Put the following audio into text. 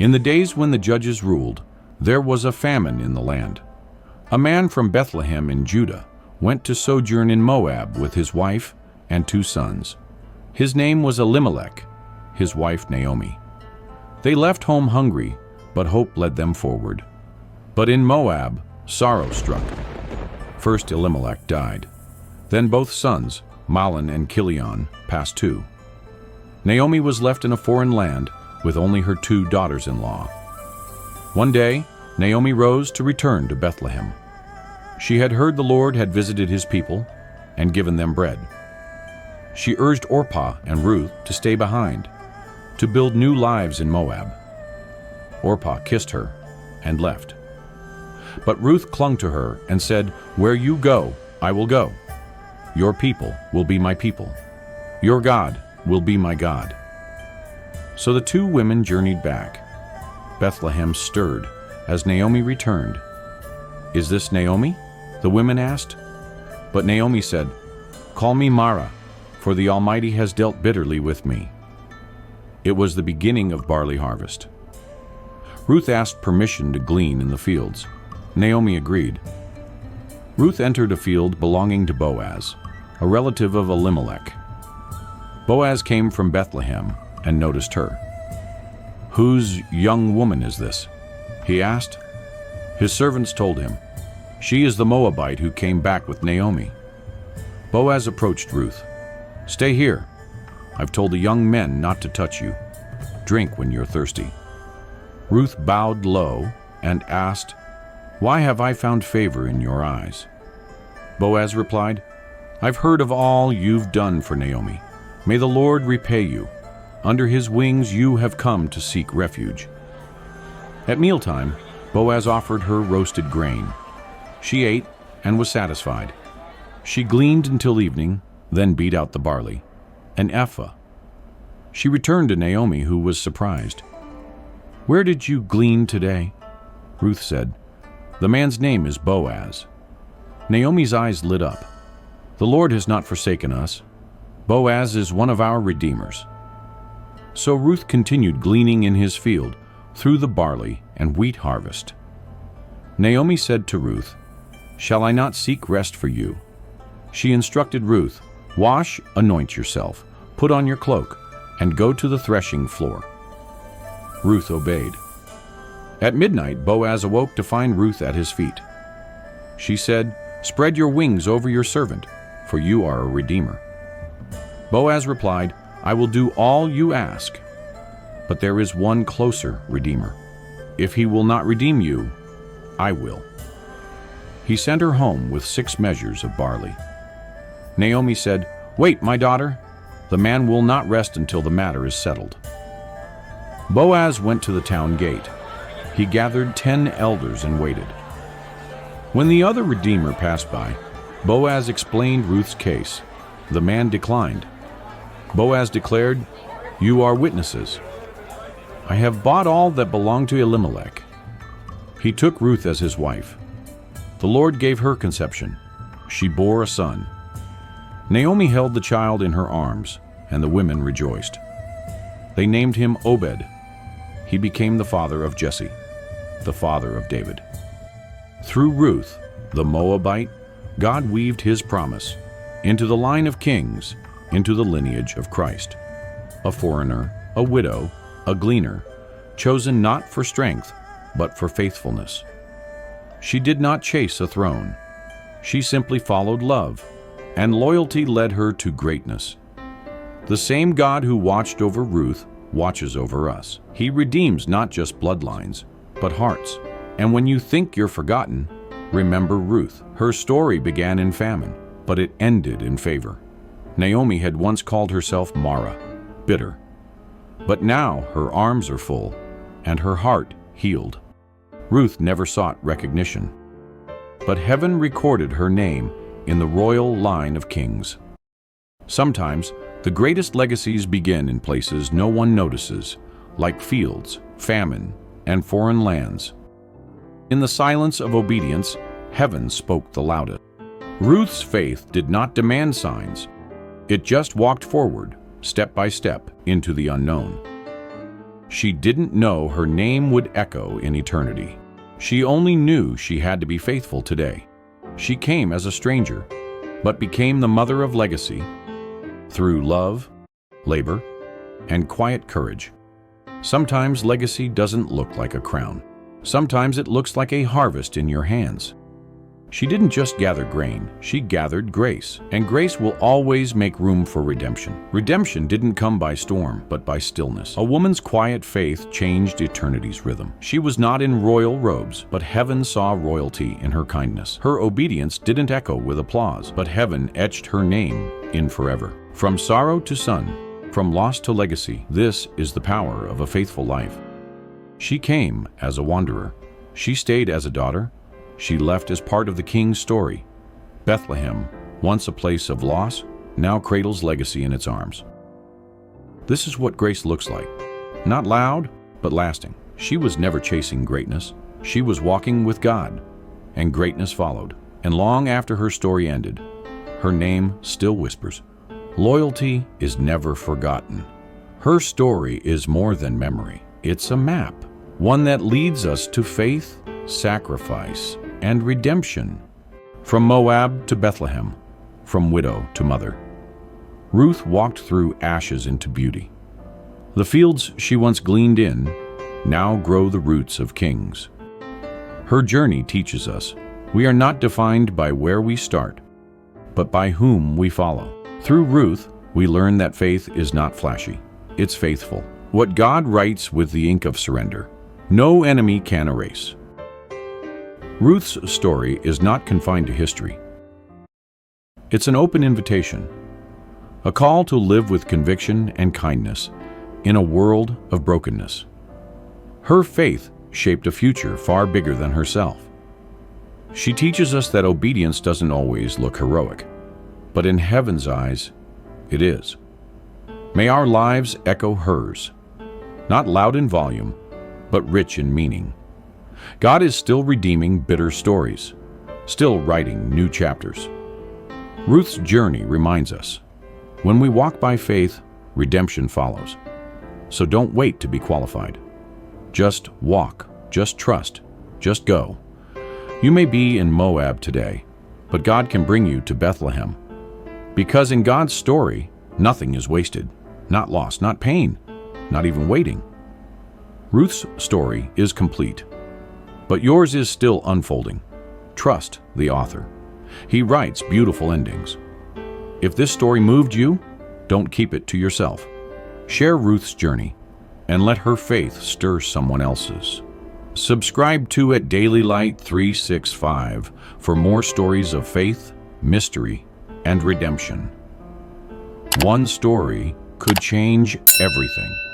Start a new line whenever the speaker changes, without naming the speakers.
In the days when the judges ruled, there was a famine in the land. A man from Bethlehem in Judah went to sojourn in Moab with his wife and 2 sons. His name was Elimelech, his wife Naomi. They left home hungry, but hope led them forward. But in Moab, sorrow struck. First Elimelech died. Then both sons, Mahlon and Chilion, passed too. Naomi was left in a foreign land with only her 2 daughters-in-law. One day, Naomi rose to return to Bethlehem. She had heard the Lord had visited his people and given them bread. She urged Orpah and Ruth to stay behind, to build new lives in Moab. Orpah kissed her and left. But Ruth clung to her and said, "Where you go, I will go. Your people will be my people. Your God will be my God." So the 2 women journeyed back. Bethlehem stirred as Naomi returned. "Is this Naomi?" the women asked. But Naomi said, "Call me Mara, for the Almighty has dealt bitterly with me." It was the beginning of barley harvest. Ruth asked permission to glean in the fields. Naomi agreed. Ruth entered a field belonging to Boaz, a relative of Elimelech. Boaz came from Bethlehem and noticed her. "Whose young woman is this?" he asked. His servants told him, "She is the Moabite who came back with Naomi." Boaz approached Ruth. "Stay here. I've told the young men not to touch you. Drink when you're thirsty." Ruth bowed low and asked, "Why have I found favor in your eyes?" Boaz replied, "I've heard of all you've done for Naomi. May the Lord repay you. Under his wings you have come to seek refuge." At mealtime, Boaz offered her roasted grain. She ate and was satisfied. She gleaned until evening, then beat out the barley, an ephah. She returned to Naomi, who was surprised. "Where did you glean today?" Ruth said, "The man's name is Boaz." Naomi's eyes lit up. "The Lord has not forsaken us. Boaz is one of our redeemers." So Ruth continued gleaning in his field through the barley and wheat harvest. Naomi said to Ruth, "Shall I not seek rest for you?" She instructed Ruth, "Wash, anoint yourself, put on your cloak, and go to the threshing floor." Ruth obeyed. At midnight, Boaz awoke to find Ruth at his feet. She said, "Spread your wings over your servant, for you are a redeemer." Boaz replied, "I will do all you ask, but there is one closer redeemer. If he will not redeem you, I will." He sent her home with 6 measures of barley. Naomi said, "Wait, my daughter. The man will not rest until the matter is settled." Boaz went to the town gate. He gathered 10 elders and waited. When the other redeemer passed by, Boaz explained Ruth's case. The man declined. Boaz declared, "You are witnesses. I have bought all that belonged to Elimelech." He took Ruth as his wife. The Lord gave her conception. She bore a son. Naomi held the child in her arms, and the women rejoiced. They named him Obed. He became the father of Jesse, the father of David. Through Ruth, the Moabite, God weaved his promise into the line of kings, into the lineage of Christ. A foreigner, a widow, a gleaner, chosen not for strength, but for faithfulness. She did not chase a throne. She simply followed love, and loyalty led her to greatness. The same God who watched over Ruth watches over us. He redeems not just bloodlines, but hearts. And when you think you're forgotten, remember Ruth. Her story began in famine, but it ended in favor. Naomi had once called herself Mara, bitter. But now her arms are full, and her heart healed. Ruth never sought recognition, but heaven recorded her name in the royal line of kings. Sometimes, the greatest legacies begin in places no one notices, like fields, famine, and foreign lands. In the silence of obedience, heaven spoke the loudest. Ruth's faith did not demand signs. It just walked forward, step by step, into the unknown. She didn't know her name would echo in eternity. She only knew she had to be faithful today. She came as a stranger, but became the mother of legacy through love, labor, and quiet courage. Sometimes legacy doesn't look like a crown. Sometimes it looks like a harvest in your hands. She didn't just gather grain, she gathered grace. And grace will always make room for redemption. Redemption didn't come by storm, but by stillness. A woman's quiet faith changed eternity's rhythm. She was not in royal robes, but heaven saw royalty in her kindness. Her obedience didn't echo with applause, but heaven etched her name in forever. From sorrow to son, from loss to legacy, this is the power of a faithful life. She came as a wanderer. She stayed as a daughter. She left as part of the king's story. Bethlehem, once a place of loss, now cradles legacy in its arms. This is what grace looks like. Not loud, but lasting. She was never chasing greatness. She was walking with God, and greatness followed. And long after her story ended, her name still whispers. Loyalty is never forgotten. Her story is more than memory. It's a map, one that leads us to faith, sacrifice, and redemption. From Moab to Bethlehem, from widow to mother, Ruth walked through ashes into beauty. The fields she once gleaned in now grow the roots of kings. Her journey teaches us we are not defined by where we start, but by whom we follow. Through Ruth, we learn that faith is not flashy, it's faithful. What God writes with the ink of surrender, no enemy can erase. Ruth's story is not confined to history. It's an open invitation, a call to live with conviction and kindness in a world of brokenness. Her faith shaped a future far bigger than herself. She teaches us that obedience doesn't always look heroic, but in heaven's eyes, it is. May our lives echo hers, not loud in volume, but rich in meaning. God is still redeeming bitter stories, still writing new chapters. Ruth's journey reminds us, when we walk by faith, redemption follows. So don't wait to be qualified. Just walk, just trust, just go. You may be in Moab today, but God can bring you to Bethlehem. Because in God's story, nothing is wasted, not lost, not pain, not even waiting. Ruth's story is complete, but yours is still unfolding. Trust the author. He writes beautiful endings. If this story moved you, don't keep it to yourself. Share Ruth's journey and let her faith stir someone else's. Subscribe to at Daily Light 365 for more stories of faith, mystery, and redemption. One story could change everything.